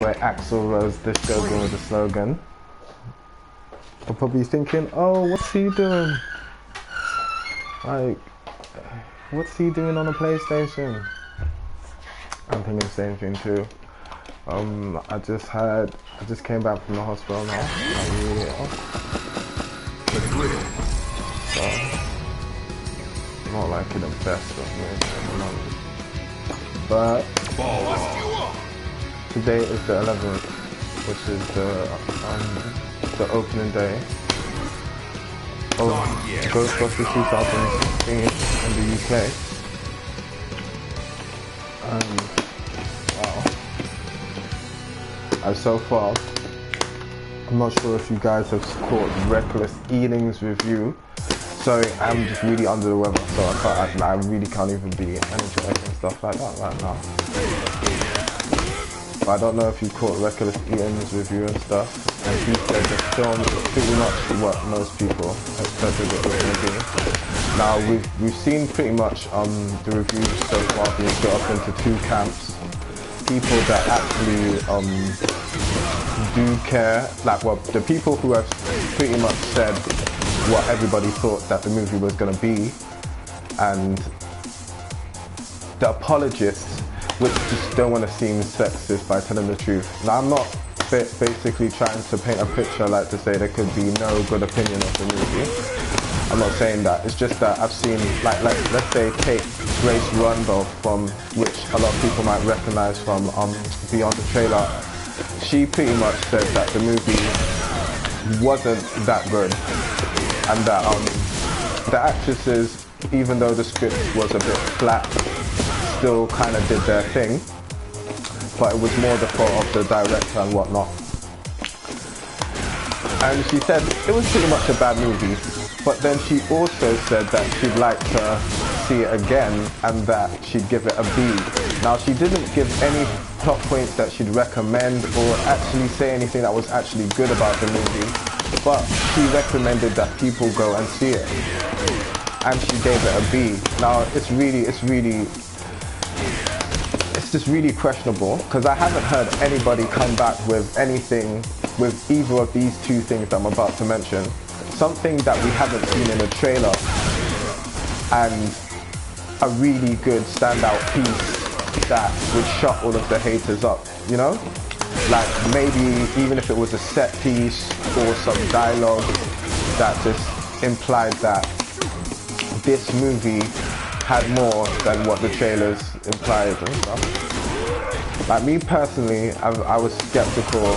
way Axl Rose this slogan with the slogan. You're probably thinking, oh, what's he doing? Like, what's he doing on a PlayStation? I'm thinking the same thing too. I just came back from the hospital now. I'm really ill. So, I'm not liking the best of me at the moment. But today is the 11th, which is the opening day of Ghostbusters 2016 in the UK. And wow. And so far, I'm not sure if you guys have caught Reckless Eating's review. Sorry, I'm just really under the weather, so I really can't even be energetic and stuff like that right now. But I don't know if you caught Reckless Eating's review and stuff. And he said the film is pretty much what most people expected it was going to be. Now we've seen pretty much the reviews so far being split up into two camps. People that actually do care, like the people who have pretty much said what everybody thought that the movie was going to be, and the apologists, which just don't want to seem sexist by telling the truth. Now I'm not basically trying to paint a picture like to say there could be no good opinion of the movie. I'm not saying that. It's just that I've seen, like let's say take Grace Rundle, from which a lot of people might recognize from Beyond the Trailer. She pretty much said that the movie wasn't that good, and that the actresses, even though the script was a bit flat, still kind of did their thing, but it was more the fault of the director and whatnot. And she said it was pretty much a bad movie, but then she also said that she'd like to see it again and that she'd give it a B. Now she didn't give any plot points that she'd recommend or actually say anything that was actually good about the movie, but she recommended that people go and see it, and she gave it a B. Now it's just really questionable, because I haven't heard anybody come back with anything with either of these two things that I'm about to mention. Something that we haven't seen in a trailer, and a really good standout piece that would shut all of the haters up, you know? Like maybe even if it was a set piece or some dialogue that just implied that this movie had more than what the trailers implied and stuff. Like me personally, I was skeptical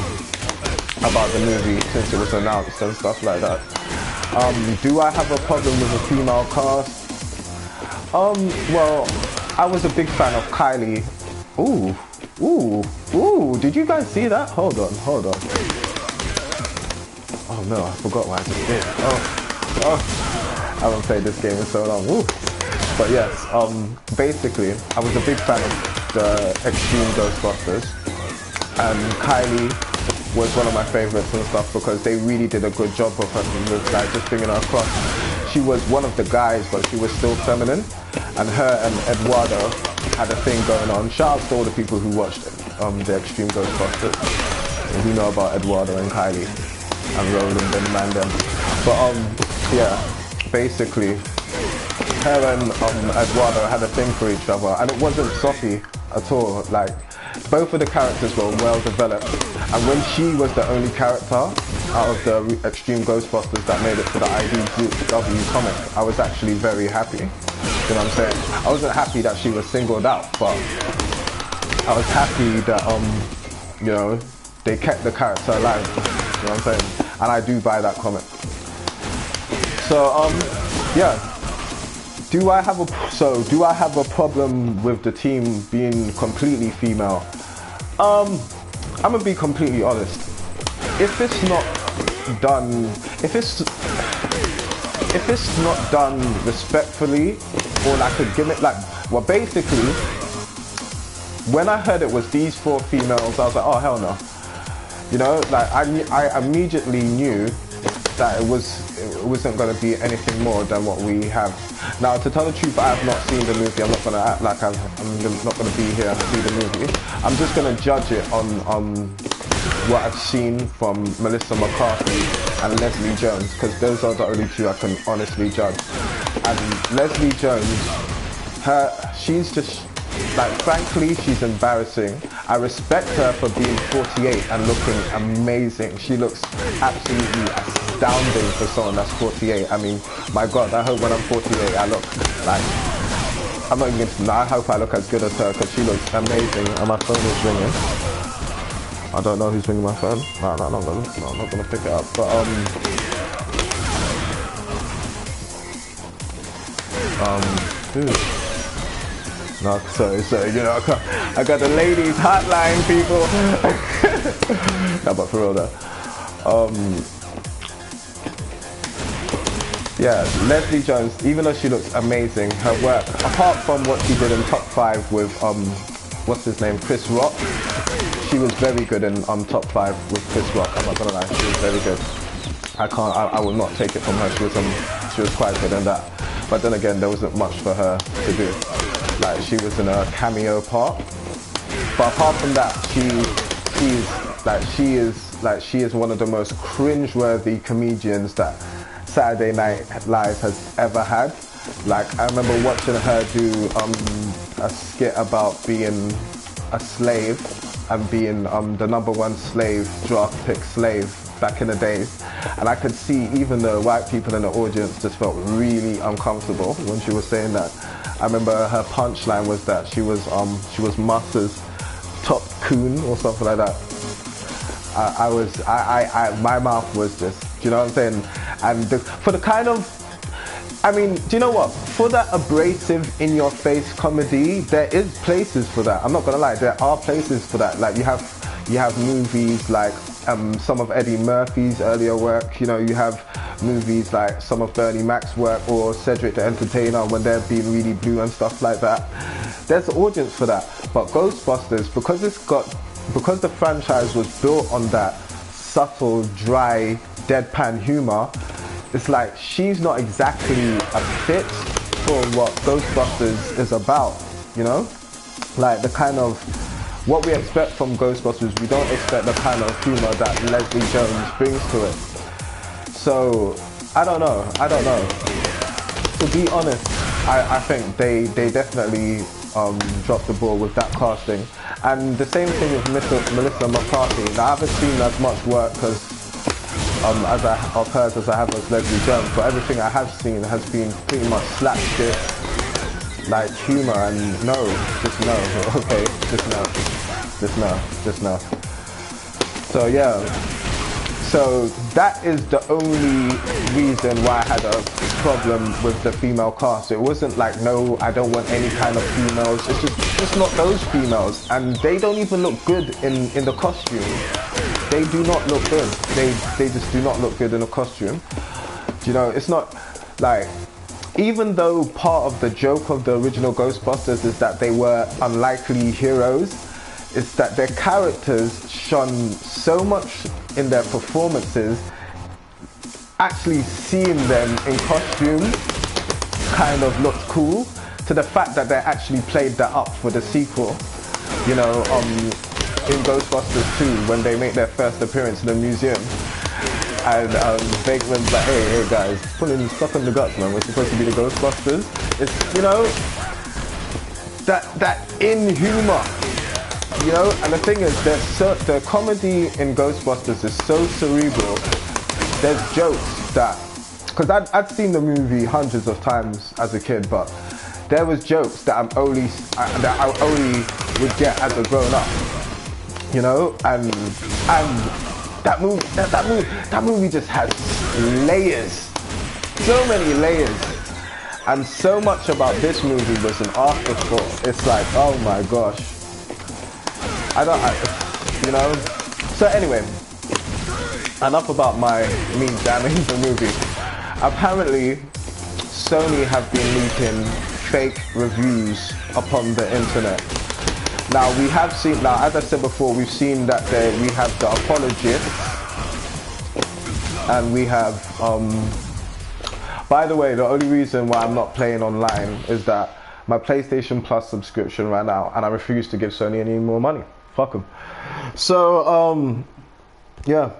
about the movie since it was announced and stuff like that. Do I have a problem with a female cast? Well, I was a big fan of Kylie. Ooh, did you guys see that? Hold on. Oh no, I forgot what I just did. Oh, I haven't played this game in so long. Ooh. But yes, basically, I was a big fan of the Extreme Ghostbusters, and Kylie was one of my favorites and stuff because they really did a good job of her, with like just bringing her across. She was one of the guys, but she was still feminine, and her and Eduardo had a thing going on. Shout out to all the people who watched the Extreme Ghostbusters, and who know about Eduardo and Kylie and Roland and Mandem. But yeah, basically, her and Eduardo had a thing for each other, and it wasn't soppy at all. Like, both of the characters were well developed, and when she was the only character out of the Extreme Ghostbusters that made it to the IDW comic, I was actually very happy. You know what I'm saying? I wasn't happy that she was singled out, but I was happy that you know, they kept the character alive. You know what I'm saying? And I do buy that comic. So yeah. Do I have a problem with the team being completely female? I'm gonna be completely honest. If it's not done respectfully, or like a gimmick, like, well, basically, when I heard it was these four females, I was like, oh hell no. You know, like I immediately knew that it was it wasn't going to be anything more than what we have. Now, to tell the truth, I have not seen the movie. I'm not going to act like I'm not going to be here to see the movie. I'm just going to judge it on what I've seen from Melissa McCarthy and Leslie Jones, because those are the only two I can honestly judge. And Leslie Jones, she's just, like, frankly, she's embarrassing. I respect her for being 48 and looking amazing. She looks absolutely astounding for someone that's 48. I mean, my God, I hope when I'm 48 I look like, I'm not even gonna, I hope I look as good as her, because she looks amazing. And my phone is ringing. I don't know who's ringing my phone. No, I'm not gonna pick it up. But no, sorry, you know, I got the ladies hotline, people. No, but for real though. Yeah, Leslie Jones, even though she looks amazing, her work, apart from what she did in Top 5 with, what's his name, Chris Rock, she was very good in Top 5 with Chris Rock. I'm not gonna lie, she was very good. I will not take it from her. She was quite good in that. But then again, there wasn't much for her to do. Like, she was in a cameo part. But apart from that, she is one of the most cringe-worthy comedians that Saturday Night Live has ever had. Like, I remember watching her do a skit about being a slave and being the #1 slave, draft pick slave back in the days. And I could see even the white people in the audience just felt really uncomfortable when she was saying that. I remember her punchline was that she was Master's top coon or something like that. My mouth was just, do you know what I'm saying? And for the kind of, I mean, do you know what? For that abrasive, in-your-face comedy, there is places for that. I'm not gonna lie, there are places for that. Like, you have movies like some of Eddie Murphy's earlier work. You know, you have movies like some of Bernie Mac's work or Cedric the Entertainer when they're being really blue and stuff like that. There's an audience for that. But Ghostbusters, because the franchise was built on that subtle, dry, deadpan humor, it's like she's not exactly a fit for what Ghostbusters is about, you know? Like, the kind of, what we expect from Ghostbusters, we don't expect the kind of humor that Leslie Jones brings to it. So, I don't know. To be honest, I think they definitely dropped the ball with that casting. And the same thing with Melissa McCarthy. Now, I haven't seen as much work of hers as I have as Leslie Jones, but everything I have seen has been pretty much slapstick, like humor, and just no. So yeah. So that is the only reason why I had a problem with the female cast. It wasn't like, no, I don't want any kind of females. It's just not those females. And they don't even look good in the costume. They do not look good. They just do not look good in a costume. You know, it's not like, even though part of the joke of the original Ghostbusters is that they were unlikely heroes, it's that their characters shone so much in their performances. Actually seeing them in costume kind of looked cool, to the fact that they actually played that up for the sequel. You know, in Ghostbusters 2, when they make their first appearance in the museum, and Bateman's like, hey guys, pulling stuff in the guts, man, we're supposed to be the Ghostbusters. It's, you know, that in humor. You know, and the thing is, the comedy in Ghostbusters is so cerebral. There's jokes that, because I'd seen the movie hundreds of times as a kid, but there was jokes that I only would get as a grown up. You know, and that movie just has layers, so many layers, and so much about this movie was an afterthought. It's like, oh my gosh. You know. So anyway, enough about me damning the movie. Apparently, Sony have been leaking fake reviews upon the internet. Now we have seen, as I said before, we've seen that we have the apologists, and we have By the way, the only reason why I'm not playing online is that my PlayStation Plus subscription ran out, and I refuse to give Sony any more money. Fuck them. So, yeah.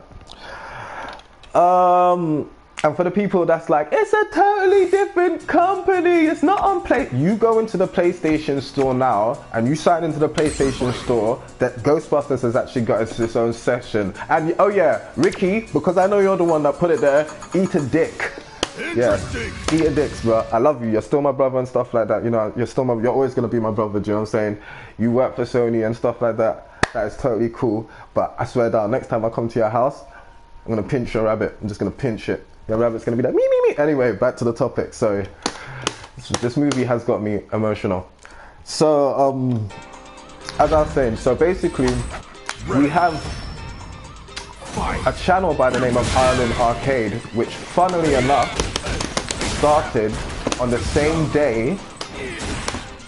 And for the people that's like, it's a totally different company, it's not on Play. You go into the PlayStation store now, and you sign into the PlayStation store, that Ghostbusters has actually got its own section. And oh yeah, Ricky, because I know you're the one that put it there, eat a dick. Yeah, eat a dick, bro. I love you. You're still my brother and stuff like that. You know, you're always gonna be my brother. Do you know what I'm saying? You work for Sony and stuff like that. That is totally cool. But I swear down, next time I come to your house, I'm gonna pinch your rabbit. I'm just gonna pinch it. Your rabbit's gonna be like me, me, me. Anyway, back to the topic. So this movie has got me emotional. So as I was saying, so basically we have a channel by the name of Ireland Arcade, which funnily enough started on the same day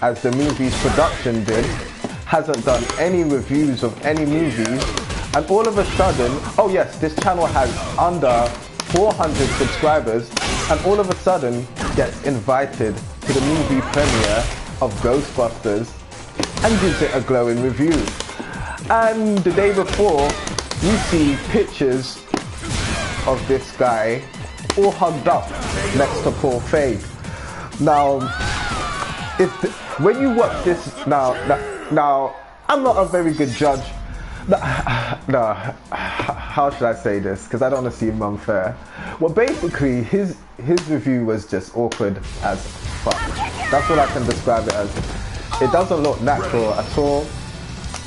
as the movie's production did, hasn't done any reviews of any movies, and all of a sudden, oh yes, this channel has under 400 subscribers, and all of a sudden gets invited to the movie premiere of Ghostbusters and gives it a glowing review. And the day before, you see pictures of this guy all hugged up next to Paul Feig. Now, when you watch this, now, I'm not a very good judge. No, how should I say this? Because I don't want to seem unfair. Well, basically, his review was just awkward as fuck. That's what I can describe it as. It doesn't look natural at all.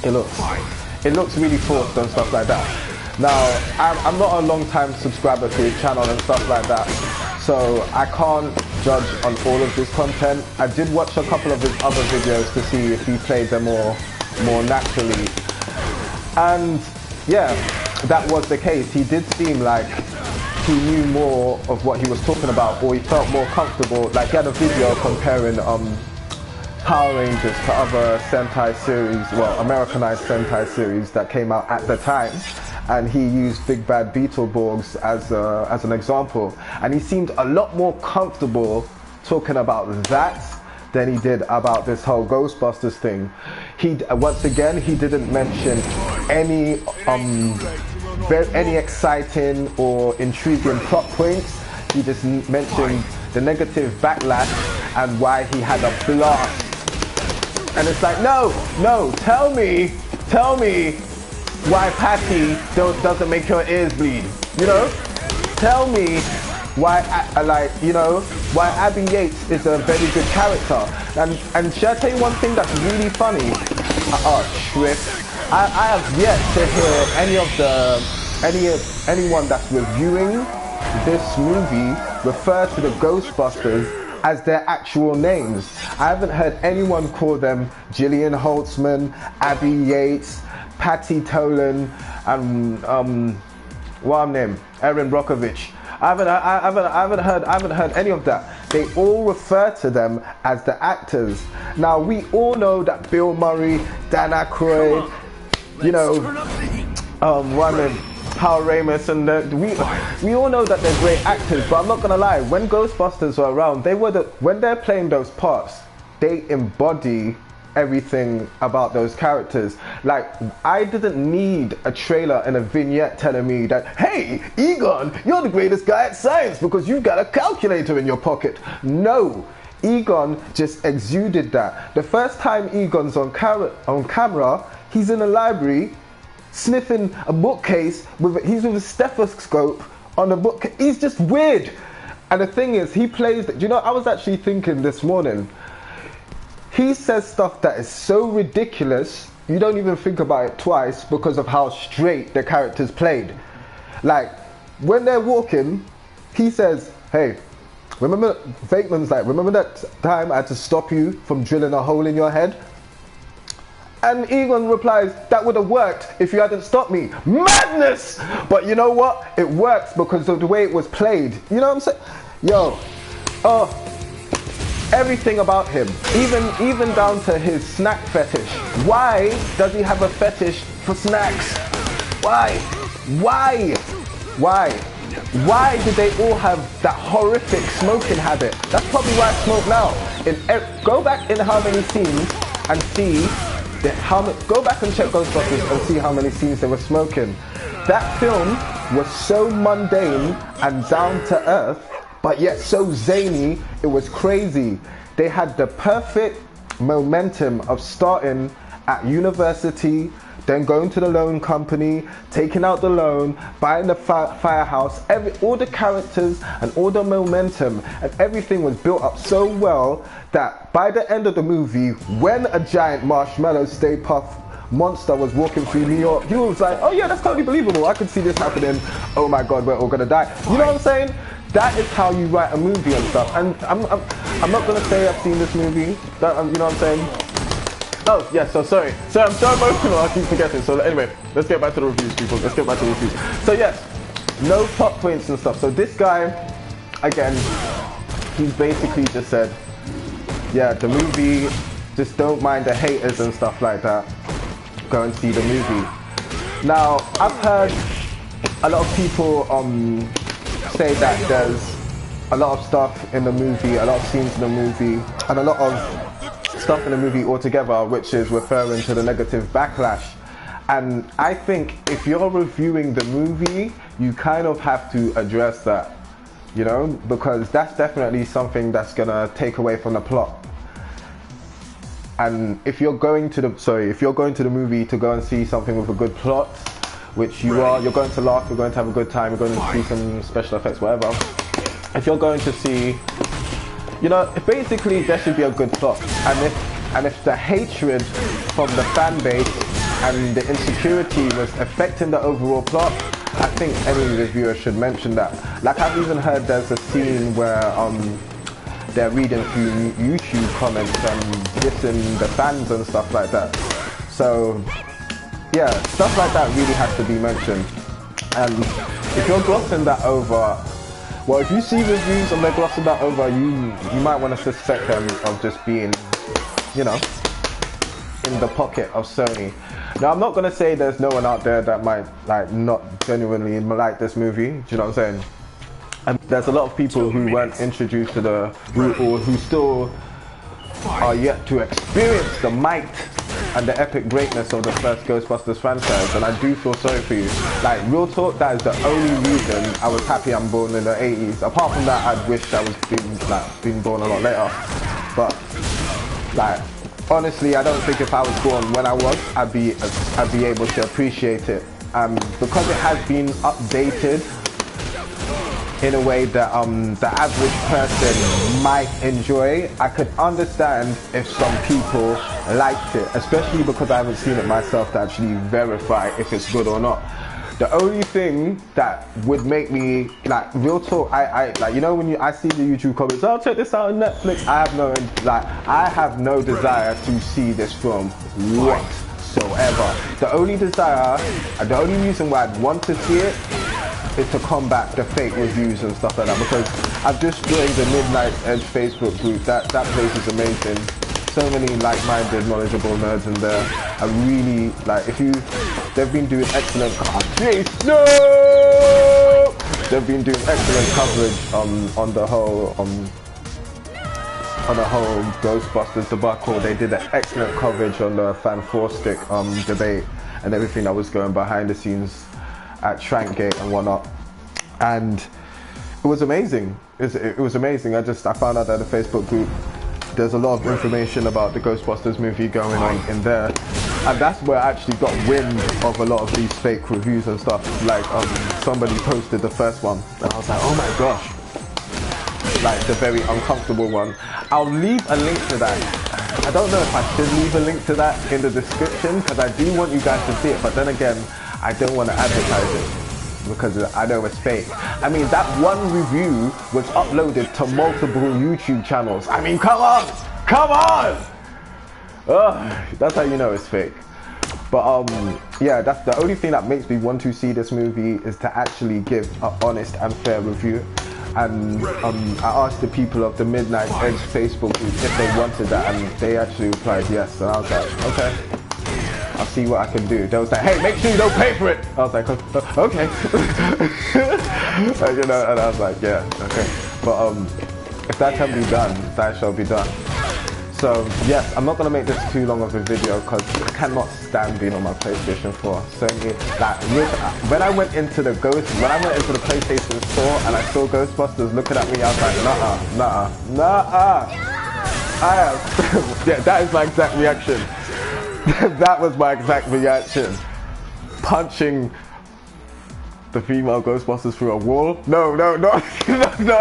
It looks really forced and stuff like that. Now, I'm not a long time subscriber to his channel and stuff like that, so I can't judge on all of this content. I did watch a couple of his other videos to see if he played them more naturally. And yeah, that was the case. He did seem like he knew more of what he was talking about, or he felt more comfortable. Like he had a video comparing Power Rangers to other Sentai series, well, Americanized Sentai series that came out at the time, and he used Big Bad Beetleborgs as an example, and he seemed a lot more comfortable talking about that than he did about this whole Ghostbusters thing. Once again, he didn't mention any exciting or intriguing plot points. He just mentioned the negative backlash and why he had a blast. And it's like, no, tell me why Patty doesn't make your ears bleed, you know? Tell me why, why Abby Yates is a very good character. And should I tell you one thing that's really funny? I have yet to hear anyone that's reviewing this movie refer to the Ghostbusters as their actual names. I haven't heard anyone call them Gillian Holtzman, Abby Yates, Patty Tolan, and Erin Brockovich. I haven't heard any of that. They all refer to them as the actors. Now we all know that Bill Murray, Dan Aykroyd, Paul Ramis, and we all know that they're great actors. But I'm not gonna lie, when Ghostbusters were around, when they're playing those parts, they embody everything about those characters. Like, I didn't need a trailer and a vignette telling me that, hey, Egon, you're the greatest guy at science because you've got a calculator in your pocket. No, Egon just exuded that. The first time Egon's on camera, he's in a library sniffing a bookcase he's with a stethoscope on a book. He's just weird. And the thing is, he plays, I was actually thinking this morning, he says stuff that is so ridiculous, you don't even think about it twice because of how straight the character's played. Like, when they're walking, he says, hey, Fakeman's like, remember that time I had to stop you from drilling a hole in your head? And Egon replies, that would have worked if you hadn't stopped me. Madness! But you know what? It works because of the way it was played. You know what I'm saying? Everything about him, even down to his snack fetish. Why does he have a fetish for snacks? Why? Why did they all have that horrific smoking habit? That's probably why I smoke now. Go back in how many scenes and see go back and check Ghostbusters and see how many scenes they were smoking. That film was so mundane and down to earth, but yet so zany, it was crazy. They had the perfect momentum of starting at university, then going to the loan company, taking out the loan, buying the firehouse, all the characters and all the momentum and everything was built up so well that by the end of the movie, when a giant marshmallow Stay Puft monster was walking through New York, you was like, oh yeah, that's totally believable. I could see this happening. Oh my God, we're all gonna die. You know what I'm saying? That is how you write a movie and stuff. And I'm not gonna say I've seen this movie. You know what I'm saying? Oh, yeah, so sorry. So I'm so emotional, I keep forgetting. So anyway, let's get back to the reviews, people. Let's get back to the reviews. So yes, no plot points and stuff. So this guy, again, he's basically just said, yeah, the movie, just don't mind the haters and stuff like that. Go and see the movie. Now, I've heard a lot of people say that there's a lot of stuff in the movie, a lot of scenes in the movie, and a lot of stuff in the movie altogether which is referring to the negative backlash. And I think if you're reviewing the movie, you kind of have to address that, you know, because that's definitely something that's gonna take away from the plot. And if you're going to the movie to go and see something with a good plot, which you are, you're going to laugh, you're going to have a good time, you're going to see some special effects, whatever. If you're going to see, you know, basically there should be a good plot. And if the hatred from the fan base and the insecurity was affecting the overall plot, I think any reviewer should mention that. Like, I've even heard there's a scene where they're reading through YouTube comments and dissing the fans and stuff like that. So yeah, stuff like that really has to be mentioned. And if you're glossing that over, well, if you see reviews and they're glossing that over, you might want to suspect them of just being, you know, in the pocket of Sony. Now, I'm not going to say there's no one out there that might like not genuinely like this movie. Do you know what I'm saying? And there's a lot of people who weren't introduced to who still are yet to experience the might and the epic greatness of the first Ghostbusters franchise, and I do feel sorry for you. Like, real talk, that is the only reason I was happy I'm born in the 80s. Apart from that, I'd wish I was being born a lot later. But like, honestly, I don't think if I was born when I was, I'd be able to appreciate it. Because it has been updated in a way that the average person might enjoy, I could understand if some people liked it, especially because I haven't seen it myself to actually verify if it's good or not. The only thing that would make me, like, real talk, I like, you know, when I see the YouTube comments, oh, check this out on Netflix, I have no desire to see this film whatsoever. The only desire, the only reason why I'd want to see it is to combat the fake reviews and stuff like that, because I've just joined the Midnight Edge Facebook group. That place is amazing. So many like-minded, knowledgeable nerds in there. I really like. They've been doing excellent. They've been doing excellent coverage on the whole Ghostbusters debacle. They did an excellent coverage on the Fan 4-stick debate and everything that was going behind the scenes at S.H.I.N.O and whatnot, and it was amazing. It was amazing. I found out that the Facebook group, there's a lot of information about the Ghostbusters movie going on in there, and that's where I actually got wind of a lot of these fake reviews and stuff. Like, somebody posted the first one, and I was like, oh my gosh, like the very uncomfortable one. I'll leave a link to that. I don't know if I should leave a link to that in the description, because I do want you guys to see it, but then again, I don't want to advertise it because I know it's fake. I mean, that one review was uploaded to multiple YouTube channels. I mean, come on! That's how you know it's fake. But yeah, that's the only thing that makes me want to see this movie, is to actually give an honest and fair review. And I asked the people of the Midnight Edge Facebook group if they wanted that, and they actually replied yes. And I was like, okay. I'll see what I can do. They was like, hey, make sure you don't pay for it. I was like, okay. You know, and I was like, yeah, okay. But if that can be done, that shall be done. So yes, I'm not gonna make this too long of a video because I cannot stand being on my PlayStation 4. So like, when I went into the PlayStation store and I saw Ghostbusters looking at me, I was like, nah. I am. Yeah, that is my exact reaction. That was my exact reaction. Punching the female Ghostbusters through a wall? No,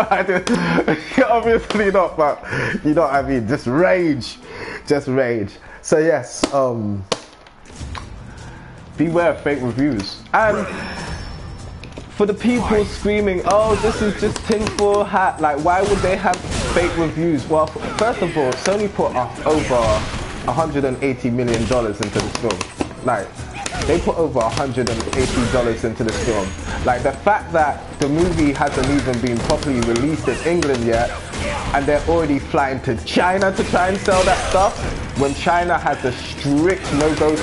I didn't. Obviously not, but you know what I mean. Just rage. So yes, beware of fake reviews. And for the people screaming, oh, this is just tinfoil hat, like why would they have fake reviews? Well, first of all, Sony put over $180 million into this film. Like, they put over $180 into this film. Like, the fact that the movie hasn't even been properly released in England yet, and they're already flying to China to try and sell that stuff, when China has a strict no-go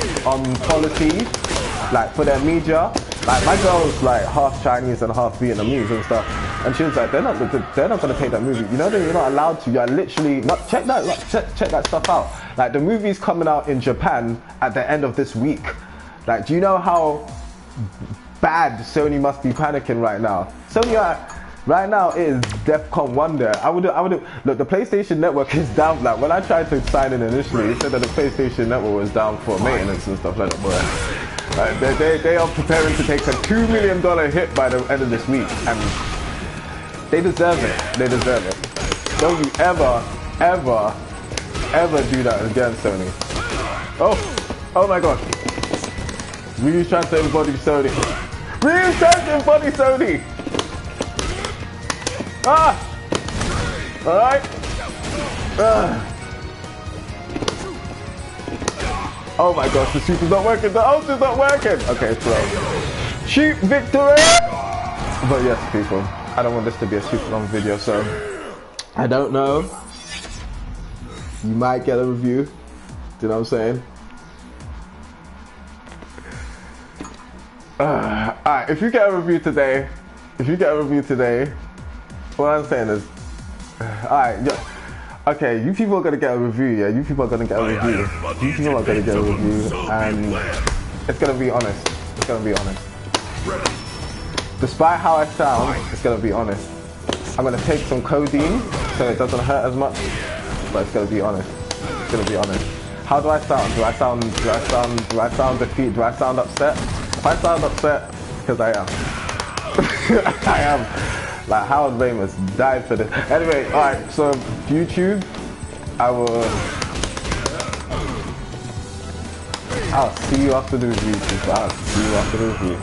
policy, like, for their media. Like, my girl's like half Chinese and half Vietnamese and stuff, and she was like, they're not gonna take that movie. You know that you're not allowed to. You're literally not check that stuff out. Like, the movie's coming out in Japan at the end of this week. Like, do you know how bad Sony must be panicking right now? Sony right now is DEFCON 1 there. I would look, the PlayStation Network is down. Like, when I tried to sign in initially, it said that the PlayStation Network was down for maintenance and stuff like that. But they are preparing to take a $2 million hit by the end of this week, and they deserve it. They deserve it. Don't you ever do that again, Sony. Oh my God. Really trying to embody Sony. Really trying to embody Sony. Alright. Oh my gosh, the super's not working. The ult is not working. Okay, so shoot victory. But yes, people, I don't want this to be a super long video, so I don't know. You might get a review. Do you know what I'm saying? Alright, if you get a review today, what I'm saying is, alright, yeah. Okay, you people are gonna get a review, yeah? You people are gonna get a review. You people are gonna get a review, and it's gonna be honest. It's gonna be honest. Despite how I sound, it's gonna be honest. I'm gonna take some codeine so it doesn't hurt as much, but it's gonna be honest. It's gonna be honest. How do I sound? Do I sound defeated? Do I sound upset? If I sound upset, because I am. I am. Like, Howard Ramus died for this. Anyway, alright, so YouTube, I'll see you after the review, people. I'll see you after the review.